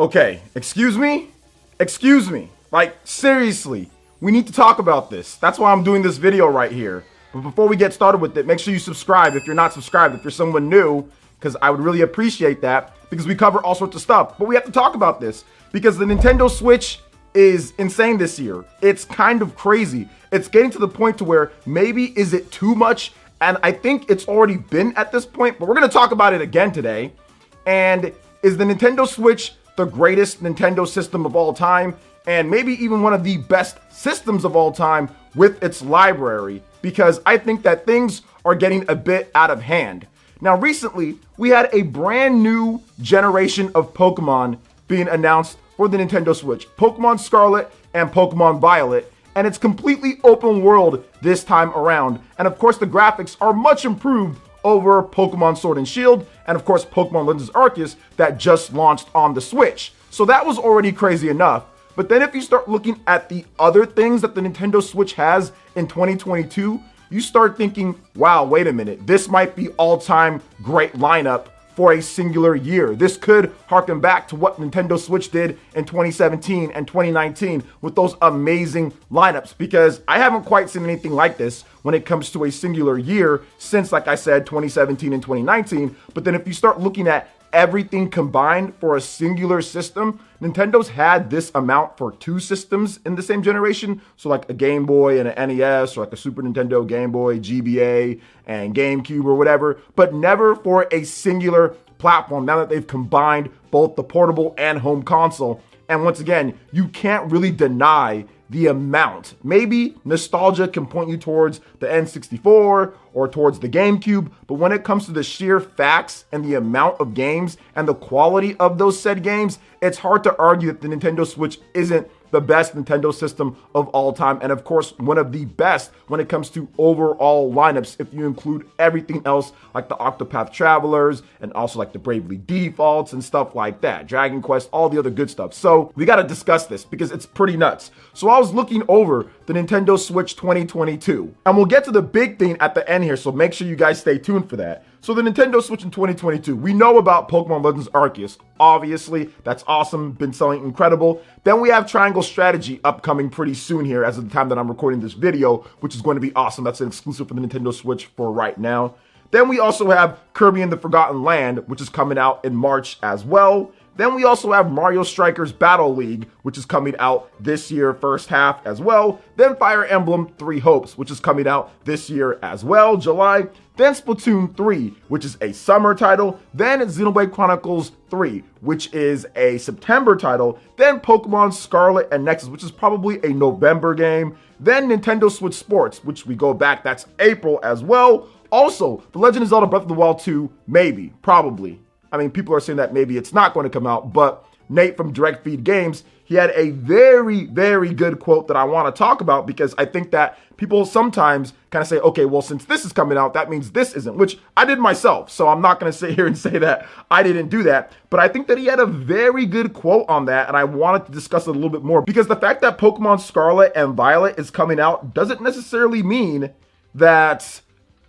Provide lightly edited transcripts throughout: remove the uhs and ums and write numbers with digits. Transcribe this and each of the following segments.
Okay, excuse me? Excuse me. Like, seriously, we need to talk about this. That's why I'm doing this video right here. But before we get started with it, make sure you subscribe if you're not subscribed, if you're someone new, because I would really appreciate that, because we cover all sorts of stuff. But we have to talk about this, because the Nintendo Switch is insane this year. It's kind of crazy. It's getting to the point to where maybe is it too much? And I think it's already been at this point, but we're going to talk about it again today. And is the Nintendo Switch the greatest Nintendo system of all time, and maybe even one of the best systems of all time with its library? Because I think that things are getting a bit out of hand. Now, recently, we had a brand new generation of Pokemon being announced for the Nintendo Switch, Pokemon Scarlet and Pokemon Violet, and it's completely open world this time around. And of course, the graphics are much improved over Pokemon Sword and Shield, and of course Pokemon Legends Arceus that just launched on the Switch. So that was already crazy enough. But then if you start looking at the other things that the Nintendo Switch has in 2022, you start thinking, wow, wait a minute, this might be all-time great lineup for a singular year. This could harken back to what Nintendo Switch did in 2017 and 2019 with those amazing lineups, because I haven't quite seen anything like this when it comes to a singular year since, like I said, 2017 and 2019. But then if you start looking at everything combined for a singular system, Nintendo's had this amount for two systems in the same generation. So like a Game Boy and an NES, or like a Super Nintendo, Game Boy, GBA, and GameCube or whatever, but never for a singular platform now that they've combined both the portable and home console. And once again, you can't really deny the amount. Maybe nostalgia can point you towards the N64 or towards the GameCube, but when it comes to the sheer facts and the amount of games and the quality of those said games, it's hard to argue that the Nintendo Switch isn't the best Nintendo system of all time, and of course one of the best when it comes to overall lineups if you include everything else like the Octopath Travelers and also like the Bravely Defaults and stuff like that, Dragon Quest, all the other good stuff. So we got to discuss this because it's pretty nuts. So I was looking over the Nintendo Switch 2022, and we'll get to the big thing at the end here, so make sure you guys stay tuned for that. So the Nintendo Switch in 2022, we know about Pokemon Legends Arceus. Obviously, that's awesome, been selling incredible. Then we have Triangle Strategy upcoming pretty soon here as of the time that I'm recording this video, which is going to be awesome. That's an exclusive for the Nintendo Switch for right now. Then we also have Kirby and the Forgotten Land, which is coming out in March as well. Then we also have Mario Strikers Battle League, which is coming out this year, first half as well. Then Fire Emblem Three Hopes, which is coming out this year as well, July. Then Splatoon 3, which is a summer title. Then Xenoblade Chronicles 3, which is a September title. Then Pokemon Scarlet and Nexus, which is probably a November game. Then Nintendo Switch Sports, which we go back, that's April as well. Also, The Legend of Zelda Breath of the Wild 2, maybe, probably. I mean, people are saying that maybe it's not going to come out, but Nate from Direct Feed Games, he had a very, very good quote that I want to talk about, because I think that people sometimes kind of say, okay, well, since this is coming out, that means this isn't, which I did myself. So I'm not going to sit here and say that I didn't do that, but I think that he had a very good quote on that, and I wanted to discuss it a little bit more, because the fact that Pokemon Scarlet and Violet is coming out doesn't necessarily mean that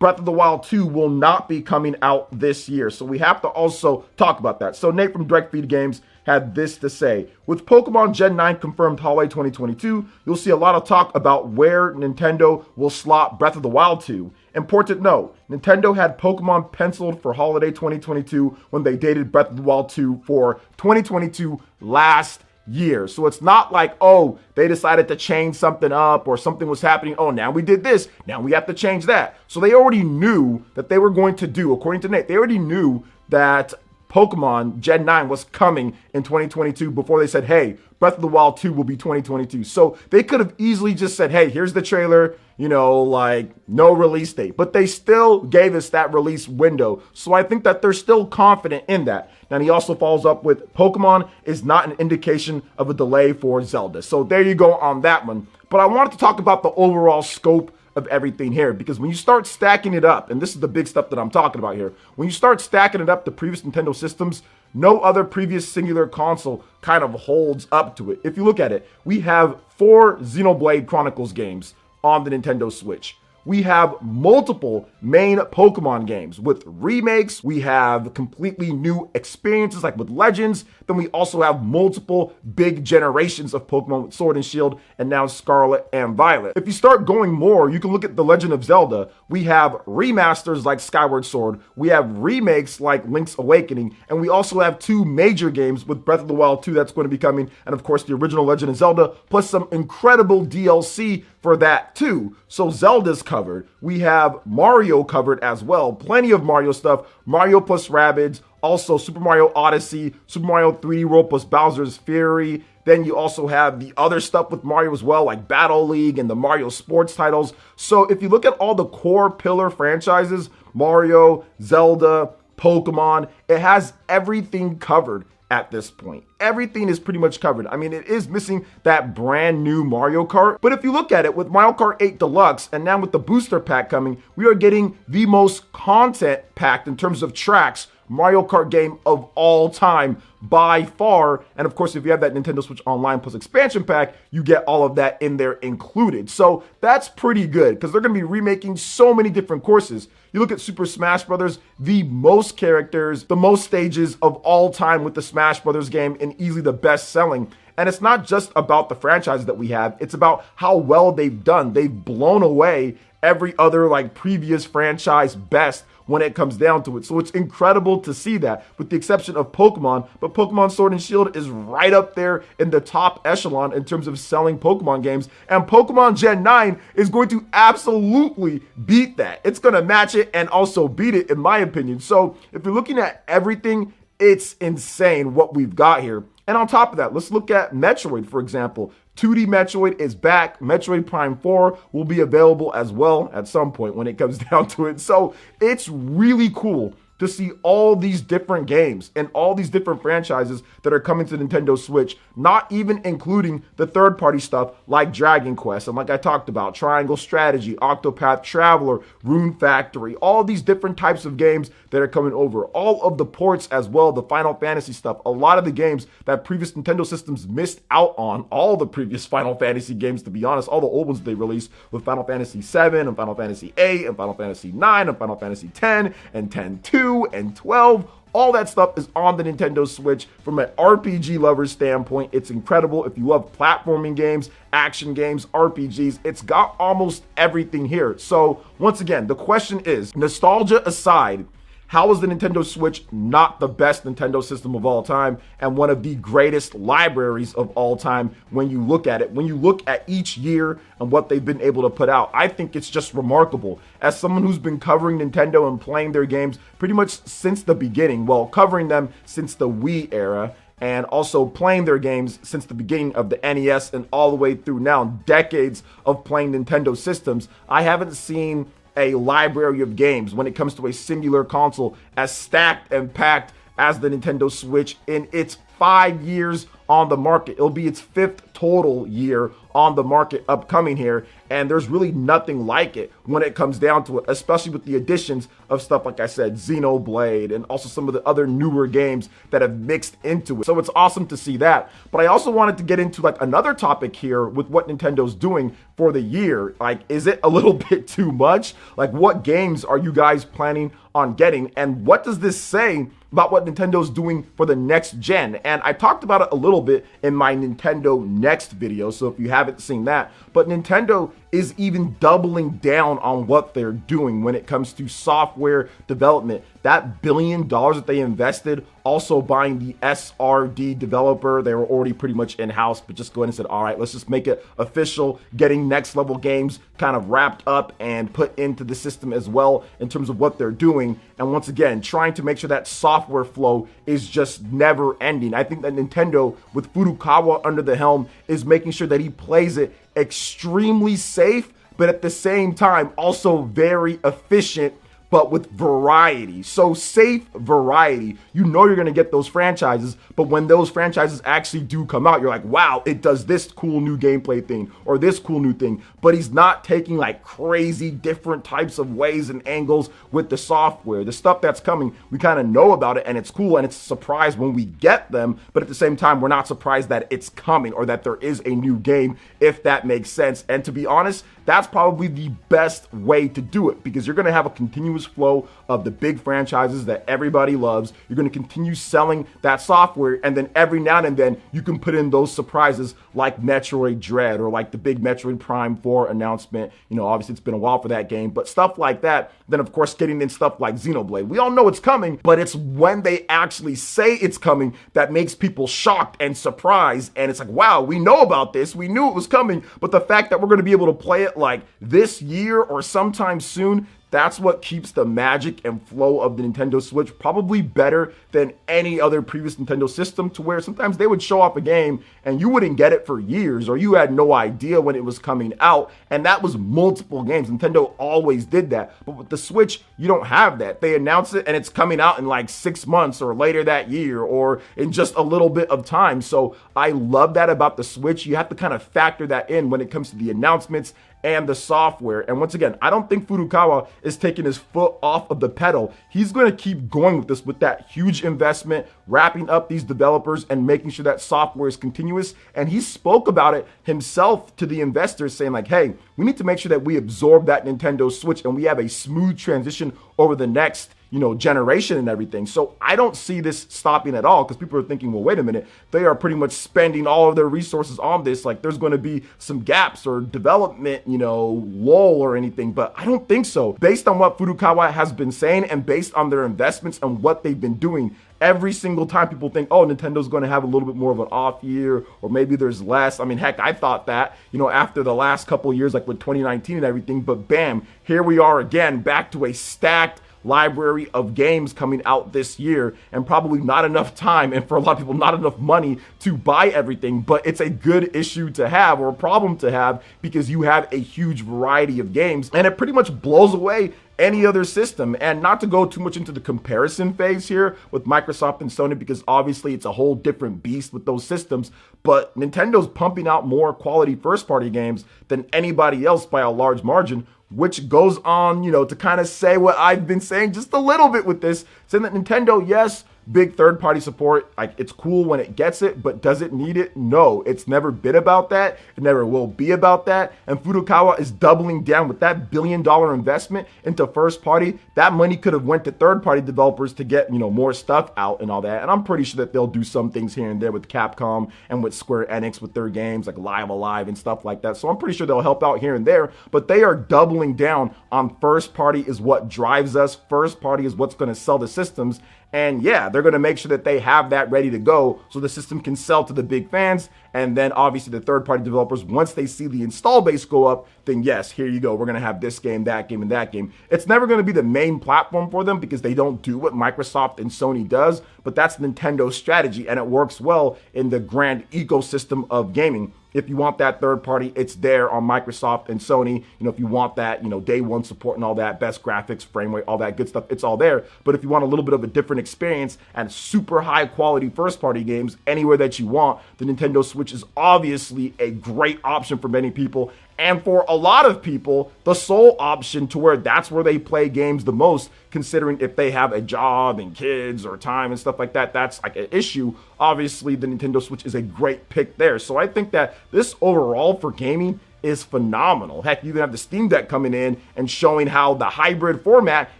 Breath of the Wild 2 will not be coming out this year. So we have to also talk about that. So Nate from Direct Feed Games had this to say: with Pokemon Gen 9 confirmed holiday 2022, you'll see a lot of talk about where Nintendo will slot Breath of the Wild 2. Important note, Nintendo had Pokemon penciled for holiday 2022 when they dated Breath of the Wild 2 for 2022 last year. So it's not like, oh, they decided to change something up or something was happening. Oh, now we did this. Now we have to change that. So they already knew that they were going to do, according to Nate, they already knew that Pokemon Gen 9 was coming in 2022 before they said, hey, Breath of the Wild 2 will be 2022. So they could have easily just said, hey, here's the trailer, you know, like no release date, but they still gave us that release window. So I think that they're still confident in that. Now he also follows up with Pokemon is not an indication of a delay for Zelda. So there you go on that one. But I wanted to talk about the overall scope of everything here, because when you start stacking it up, and this is the big stuff that I'm talking about here, when you start stacking it up to previous Nintendo systems, no other previous singular console kind of holds up to it. If you look at it, we have 4 Xenoblade Chronicles games on the Nintendo Switch. we have multiple main Pokemon games with remakes. We have completely new experiences like with Legends. Then we also have multiple big generations of Pokemon with Sword and Shield and now Scarlet and Violet. If you start going more, you can look at The Legend of Zelda. We have remasters like Skyward Sword. We have remakes like Link's Awakening. And we also have two major games with Breath of the Wild 2 that's going to be coming. And of course, the original Legend of Zelda, plus some incredible DLC for that too. So Zelda's covered. We have Mario covered as well. Plenty of Mario stuff. Mario plus Rabbids. Also Super Mario Odyssey, Super Mario 3D World plus Bowser's Fury. Then you also have the other stuff with Mario as well, like Battle League and the Mario sports titles. So if you look at all the core pillar franchises, Mario, Zelda, Pokemon, it has everything covered at this point. Everything is pretty much covered. I mean, it is missing that brand new Mario Kart. But if you look at it with Mario Kart 8 Deluxe and now with the booster pack coming, we are getting the most content packed in terms of tracks Mario Kart game of all time by far. And of course, if you have that Nintendo Switch Online plus expansion pack, you get all of that in there included. So that's pretty good because they're going to be remaking so many different courses. You look at Super Smash Brothers, the most characters, the most stages of all time with the Smash Brothers game and easily the best selling. And it's not just about the franchises that we have. It's about how well they've done. They've blown away every other like previous franchise best when it comes down to it. So it's incredible to see that, with the exception of Pokemon. But Pokemon Sword and Shield is right up there in the top echelon in terms of selling Pokemon games. And Pokemon Gen 9 is going to absolutely beat that. It's going to match it and also beat it, in my opinion. So if you're looking at everything, it's insane what we've got here. And on top of that, let's look at Metroid, for example. 2D Metroid is back. Metroid Prime 4 will be available as well at some point when it comes down to it. So it's really cool to see all these different games and all these different franchises that are coming to Nintendo Switch, not even including the third-party stuff like Dragon Quest and like I talked about, Triangle Strategy, Octopath Traveler, Rune Factory, all these different types of games that are coming over. All of the ports as well, the Final Fantasy stuff, a lot of the games that previous Nintendo systems missed out on, all the previous Final Fantasy games, to be honest, all the old ones they released with Final Fantasy 7 and Final Fantasy 8 and Final Fantasy 9 and Final Fantasy 10 and 10-2 and 12, all that stuff is on the Nintendo Switch. From an RPG lover standpoint, it's incredible. If you love platforming games, action games, RPGs, it's got almost everything here. So once again, the question is, nostalgia aside, how is the Nintendo Switch not the best Nintendo system of all time and one of the greatest libraries of all time when you look at it? When you look at each year and what they've been able to put out, I think it's just remarkable. As someone who's been covering Nintendo and playing their games pretty much since the beginning, well, covering them since the Wii era, and also playing their games since the beginning of the NES and all the way through now, decades of playing Nintendo systems, I haven't seen a library of games when it comes to a singular console as stacked and packed as the Nintendo Switch in its 5 years on the market. It'll be its 5th total year on the market upcoming here, and there's really nothing like it when it comes down to it, especially with the additions of stuff like I said, Xenoblade, and also some of the other newer games that have mixed into it. So it's awesome to see that. But I also wanted to get into like another topic here with what Nintendo's doing for the year. Like, is it a little bit too much? Like, what games are you guys planning on getting, and what does this say about what Nintendo's doing for the next gen? And I talked about it a little bit in my Nintendo Next video, so if you haven't seen that, but Nintendo is even doubling down on what they're doing when it comes to software development. That $1 billion that they invested, also buying the SRD developer, they were already pretty much in-house, but just go ahead and said, all right, let's just make it official, getting next level games kind of wrapped up and put into the system as well in terms of what they're doing. And once again, trying to make sure that software flow is just never ending. I think that Nintendo, with Furukawa under the helm, is making sure that he plays it extremely safe, but at the same time also very efficient, but with variety. So safe variety. You know you're going to get those franchises, but when those franchises actually do come out, you're like, wow, it does this cool new gameplay thing or this cool new thing. But he's not taking like crazy different types of ways and angles with the software. The stuff that's coming, we kind of know about it and it's cool and it's a surprise when we get them, but at the same time, we're not surprised that it's coming or that there is a new game, if that makes sense. And to be honest, that's probably the best way to do it, because you're going to have a continuous flow of the big franchises that everybody loves. You're going to continue selling that software, and then every now and then you can put in those surprises like Metroid Dread or like the big Metroid Prime 4 announcement. You know, obviously it's been a while for that game, but stuff like that. Then of course getting in stuff like Xenoblade. We all know it's coming, but it's when they actually say it's coming that makes people shocked and surprised. And it's like, wow, we know about this. We knew it was coming, but the fact that we're going to be able to play it like this year or sometime soon, that's what keeps the magic and flow of the Nintendo Switch probably better than any other previous Nintendo system, to where sometimes they would show off a game and you wouldn't get it for years, or you had no idea when it was coming out. And that was multiple games. Nintendo always did that. But with the Switch, you don't have that. They announce it and it's coming out in like 6 months or later that year or in just a little bit of time. So I love that about the Switch. You have to kind of factor that in when it comes to the announcements and the software. And once again, I don't think Furukawa is taking his foot off of the pedal. He's going to keep going with this, with that huge investment, wrapping up these developers and making sure that software is continuous. And he spoke about it himself to the investors, saying like, hey, we need to make sure that we absorb that Nintendo Switch and we have a smooth transition over the next generation and everything. So I don't see this stopping at all, because people are thinking, well, wait a minute, they are pretty much spending all of their resources on this. Like there's going to be some gaps or development, lull or anything, but I don't think so. Based on what Furukawa has been saying and based on their investments and what they've been doing, every single time people think, oh, Nintendo's going to have a little bit more of an off year, or maybe there's less. I mean, heck, I thought that, after the last couple of years, like with 2019 and everything, but bam, here we are again, back to a stacked library of games coming out this year, and probably not enough time, and for a lot of people not enough money to buy everything. But it's a good issue to have, or a problem to have, because you have a huge variety of games and it pretty much blows away any other system. And not to go too much into the comparison phase here with Microsoft and Sony, because obviously it's a whole different beast with those systems, but Nintendo's pumping out more quality first party games than anybody else by a large margin, which goes on, to kind of say what I've been saying just a little bit with this, saying that Nintendo, yes, big third-party support, like it's cool when it gets it, but does it need it? No, it's never been about that. It never will be about that. And Furukawa is doubling down with that billion-dollar investment into first-party. That money could have went to third-party developers to get, more stuff out and all that. And I'm pretty sure that they'll do some things here and there with Capcom and with Square Enix with their games like Live Alive and stuff like that. So I'm pretty sure they'll help out here and there, but they are doubling down on first-party is what drives us. First-party is what's going to sell the systems. And yeah, they're going to make sure that they have that ready to go so the system can sell to the big fans. And then obviously the third-party developers, once they see the install base go up, then yes, here you go. We're going to have this game, that game, and that game. It's never going to be the main platform for them, because they don't do what Microsoft and Sony does, but that's Nintendo's strategy, and it works well in the grand ecosystem of gaming. If you want that third party, it's there on Microsoft and Sony. If you want that, day one support and all that, best graphics, frame rate, all that good stuff, it's all there. But if you want a little bit of a different experience and super high quality first party games anywhere that you want, the Nintendo Switch is obviously a great option for many people. And for a lot of people, the sole option, to where that's where they play games the most, considering if they have a job and kids or time and stuff like that, that's like an issue. Obviously, the Nintendo Switch is a great pick there. So I think that this overall for gaming is phenomenal. Heck, you even have the Steam Deck coming in and showing how the hybrid format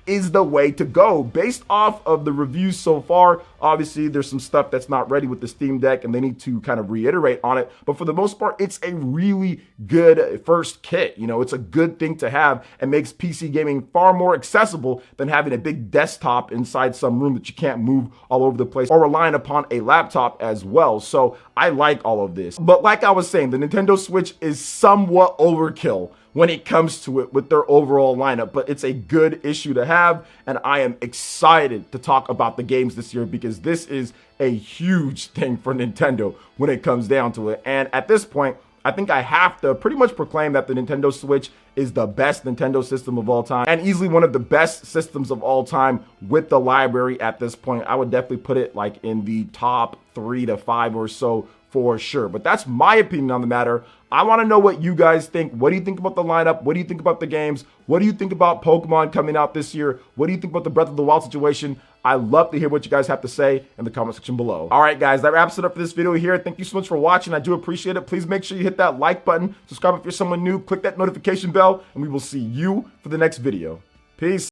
is the way to go. Based off of the reviews so far, obviously there's some stuff that's not ready with the Steam Deck and they need to kind of reiterate on it, but for the most part, it's a really good first kit. It's a good thing to have and makes PC gaming far more accessible than having a big desktop inside some room that you can't move all over the place, or relying upon a laptop as well. So I like all of this. But like I was saying, the Nintendo Switch is somewhat overkill when it comes to it with their overall lineup, but it's a good issue to have, and I am excited to talk about the games this year, because this is a huge thing for Nintendo when it comes down to it. And at this point, I think I have to pretty much proclaim that the Nintendo Switch is the best Nintendo system of all time, and easily one of the best systems of all time with the library at this point. I would definitely put it like in the top 3 to 5 or so for sure. But that's my opinion on the matter. I want to know what you guys think. What do you think about the lineup? What do you think about the games? What do you think about Pokemon coming out this year? What do you think about the Breath of the Wild situation? I love to hear what you guys have to say in the comment section below. All right, guys, that wraps it up for this video here. Thank you so much for watching. I do appreciate it. Please make sure you hit that like button, subscribe if you're someone new, click that notification bell, and we will see you for the next video. Peace.